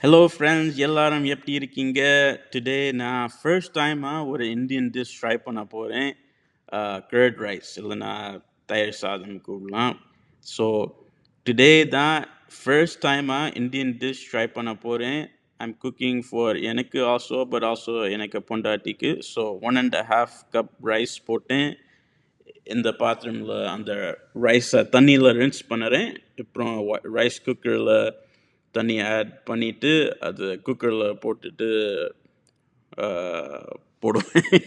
Hello friends எல்லாரும் எப்படி இருக்கீங்க? டுடே நான் ஃபர்ஸ்ட் டைமாக ஒரு இந்தியன் டிஷ் ட்ரை பண்ண போகிறேன். கர்ட் ரைஸ் இல்லைன்னா தயிர் சாதம் கூடலாம். ஸோ டுடே தான் ஃபர்ஸ்ட் டைமாக இந்தியன் டிஷ் ட்ரை பண்ண போகிறேன். ஐம் குக்கிங் ஃபார் எனக்கு ஆல்சோ பட் ஆல்சோ எனக்கு பொண்டாட்டிக்கு. ஸோ 1.5 கப் ரைஸ் போட்டேன். இந்த பாத்திரமில் அந்த ரைஸை தண்ணியில் ரின்ஸ் பண்ணுறேன். அப்புறம் ரைஸ் குக்கரில் தண்ணி ஆட் பண்ணிவிட்டு அது குக்கரில் போட்டுட்டு போடுவேன்.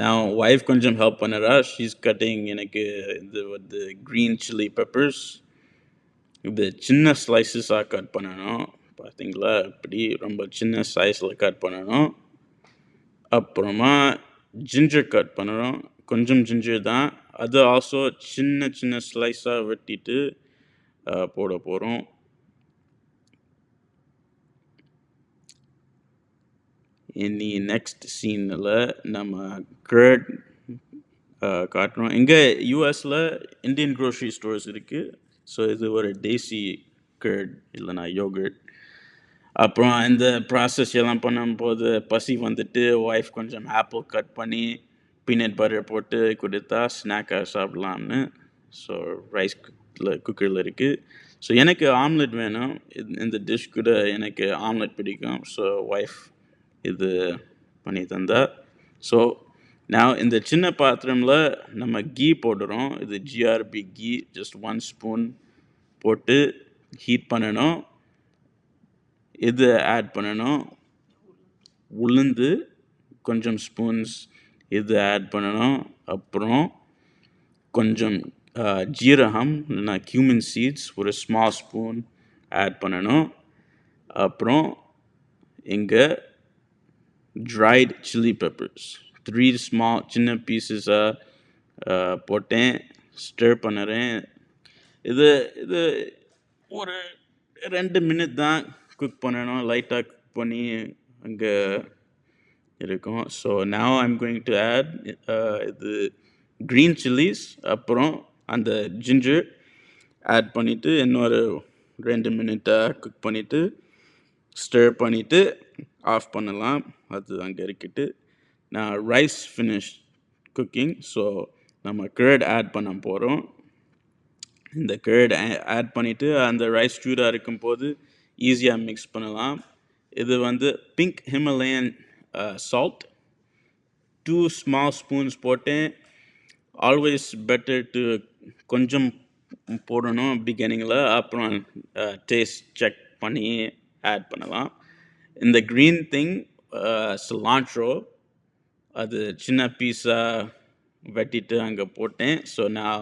நான் ஒய்ஃப் கொஞ்சம் ஹெல்ப் பண்ணுறா. ஷீஸ் கட்டிங் எனக்கு இது வந்து க்ரீன் சில்லி பெப்பர்ஸ். இது சின்ன ஸ்லைசஸாக கட் பண்ணணும். பார்த்தீங்களா இப்படி ரொம்ப சின்ன சைஸில் கட் பண்ணணும். அப்புறமா ஜிஞ்சர் கட் பண்ணணும். கொஞ்சம் ஜிஞ்சர் தான். அது ஆல்சோ சின்ன சின்ன ஸ்லைஸாக வெட்டிட்டு போட போகிறோம். இனி நெக்ஸ்ட் சீனில் நம்ம கர்ட் காட்டுறோம். இங்கே யூஎஸில் இந்தியன் க்ரோசரி ஸ்டோர்ஸ் இருக்குது. ஸோ இது ஒரு தேசி கர்ட் இல்லைனா யோகர்ட். அப்புறம் இந்த ப்ராசஸ் எல்லாம் பண்ணும்போது பசி வந்துட்டு ஒய்ஃப் கொஞ்சம் ஆப்பிள் கட் பண்ணி பீனட் பட்டர் போட்டு கொடுத்தா ஸ்நாக்காக சாப்பிட்லாம்னு. ஸோ ரைஸ் குக்கரில் இருக்குது. ஸோ எனக்கு ஆம்லெட் வேணும். இந்த டிஷ் கூட எனக்கு ஆம்லெட் பிடிக்கும். ஸோ ஒய்ஃப் இது பண்ணி தந்தா. ஸோ நான் இந்த சின்ன பாத்திரமில் நம்ம கீ போடுறோம். இது ஜிஆர்பி கீ ஜஸ்ட் 1 ஸ்பூன் போட்டு ஹீட் பண்ணணும். இது ஆட் பண்ணணும். உளுந்து கொஞ்சம் ஸ்பூன்ஸ் இது ஆட் பண்ணணும். அப்புறம் கொஞ்சம் ஜீரகம் இல்லைனா cumin சீட்ஸ் ஒரு ஸ்மால் ஸ்பூன் ஆட் பண்ணணும். அப்புறம் இங்கே dried chili peppers 3 small சின்ன பீசஸாக போட்டேன். ஸ்டர் பண்ணுறேன். இது இது ஒரு 2 மினிட் தான் குக் பண்ணணும். லைட்டாக குக் பண்ணி அங்கே இருக்கும். So now I'm going to add இது க்ரீன் சில்லிஸ் அப்புறம் அந்த ஜிஞ்சர் ஆட் பண்ணிவிட்டு இன்னொரு 2 மினிட்டாக குக் பண்ணிவிட்டு ஸ்டர் பண்ணிவிட்டு ஆஃப் பண்ணலாம். அது அங்கே இருக்கிட்டு நான் ரைஸ் ஃபினிஷ் குக்கிங். ஸோ நம்ம கர்ட் ஆட் பண்ண போகிறோம். இந்த கர்ட் ஆட் பண்ணிவிட்டு அந்த ரைஸ் சூடாக இருக்கும்போது ஈஸியாக மிக்ஸ் பண்ணலாம். இது வந்து பிங்க் ஹிமலயன் சால்ட் 2 ஸ்மால் ஸ்பூன்ஸ் போட்டேன். ஆல்வேஸ் பெட்டர் டு கொஞ்சம் போடணும் பிகினிங்கில். அப்புறம் டேஸ்ட் செக் பண்ணி ஆட் பண்ணலாம். இந்த க்ரீன் திங் சிலாண்ட்ரோ அது சின்ன பீஸாக வெட்டிட்டு அங்கே போட்டேன். ஸோ நான்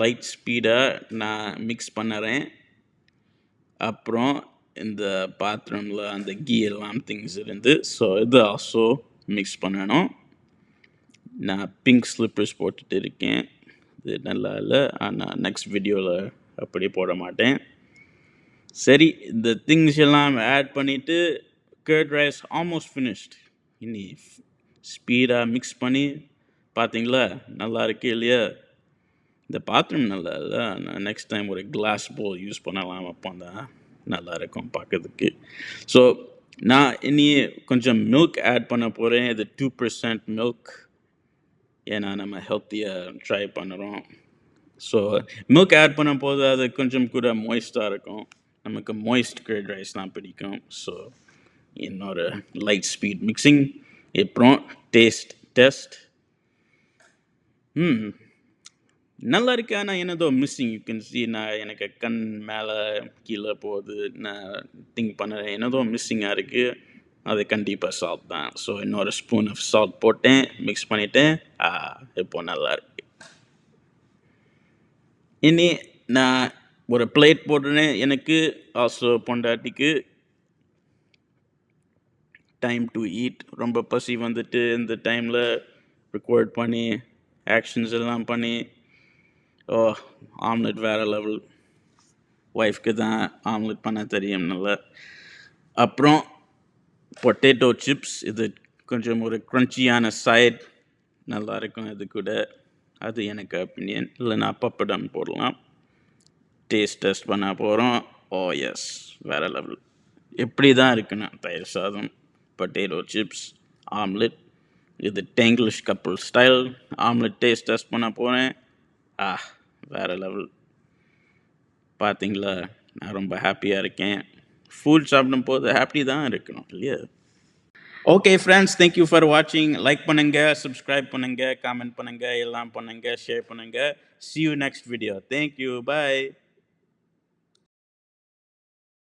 லைட் ஸ்பீடாக நான் மிக்ஸ் பண்ணுறேன். அப்புறம் இந்த பாத்திரமில் அந்த கீ எல்லாம் திங்ஸ் இருந்து. ஸோ இது ஆல்சோ மிக்ஸ் பண்ணணும். நான் பிங்க் ஸ்லிப்பர்ஸ் போட்டுட்டு இருக்கேன். இது நல்லா இல்லை. ஆனால் நெக்ஸ்ட் வீடியோவில் அப்படி போட மாட்டேன். சரி, இந்த திங்ஸ் எல்லாம் ஆட் பண்ணிவிட்டு கர்ட் ரைஸ் ஆல்மோஸ்ட் ஃபினிஷ்ட். இனி ஸ்பீடாக மிக்ஸ் பண்ணி பார்த்தீங்களா நல்லா இருக்கு இல்லையா? இந்த பாத்திரம் நல்லா இல்லை. நான் நெக்ஸ்ட் டைம் ஒரு கிளாஸ் போல் யூஸ் பண்ணலாம். அப்போ தான் நல்லா இருக்கும் பார்க்கறதுக்கு. ஸோ நான் இனி கொஞ்சம் மில்க் ஆட் பண்ண போகிறேன். இது 2% மில்க். ஏன்னா நம்ம ஹெல்த்தியாக ட்ரை பண்ணுறோம். ஸோ மில்க் ஆட் பண்ணும்போது அது கொஞ்சம் கூட மாய்ஸ்டாக இருக்கும். நமக்கு மாய்ஸ்ட் கர்ட் ரைஸ் தான் பிடிக்கும். ஸோ இன்னொரு லைட் ஸ்பீட் மிக்சிங். அப்புறம் டெஸ்ட் நல்லா இருக்கு. ஆனால் என்னதோ மிஸ்ஸிங். யூ கேன் சி நான் எனக்கு கண் மேலே கீழே போகுது. நான் திங்க் பண்ணுறேன் என்னதோ மிஸ்ஸிங்காக இருக்குது. அது கண்டிப்பாக சால்ட் தான். ஸோ இன்னொரு ஸ்பூன் ஆஃப் சால்ட் போட்டேன். மிக்ஸ் பண்ணிவிட்டேன். இப்போ நல்லா இருக்கு. இனி நான் ஒரு பிளேட் போடுறேன். எனக்கு ஆல்சோ பொண்டாட்டிக்கு டைம் டு ஈட். ரொம்ப பசி வந்துட்டு இந்த டைமில் ரெக்கார்ட் பண்ணி ஆக்ஷன்ஸ் எல்லாம் பண்ணி ஆம்லெட் வேறு லெவல். ஒய்ஃப்க்கு தான் ஆம்லெட் பண்ண தெரியும் நல்லா. அப்புறம் பொட்டேட்டோ சிப்ஸ். இது கொஞ்சம் ஒரு க்ரன்ச்சியான சைட் நல்லா இருக்கும். இது கூட அது எனக்கு ஒப்பீனியன். இல்லைன்னா பப்படம் போடலாம். டெஸ்ட் பண்ண போகிறோம். ஓ எஸ், வேற லெவல். இப்படி தான் இருக்கணும் தயிர் சாதம், பொட்டேட்டோ சிப்ஸ், ஆம்லெட். இது டெங்கிலிஷ் கப்புள் ஸ்டைல் ஆம்லெட் டெஸ்ட் பண்ண போகிறேன். வேற லெவல். பார்த்தீங்களா, நான் ரொம்ப ஹாப்பியாக இருக்கேன். ஃபுட் சாப்பிடும் போது ஹாப்பி தான் இருக்கணும் இல்லையா? ஓகே ஃப்ரெண்ட்ஸ், தேங்க்யூ ஃபார் வாட்சிங். லைக் பண்ணுங்கள், சப்ஸ்கிரைப் பண்ணுங்கள், காமெண்ட் பண்ணுங்கள், எல்லாம் பண்ணுங்கள், ஷேர் பண்ணுங்கள். See you next video. Thank you. Bye.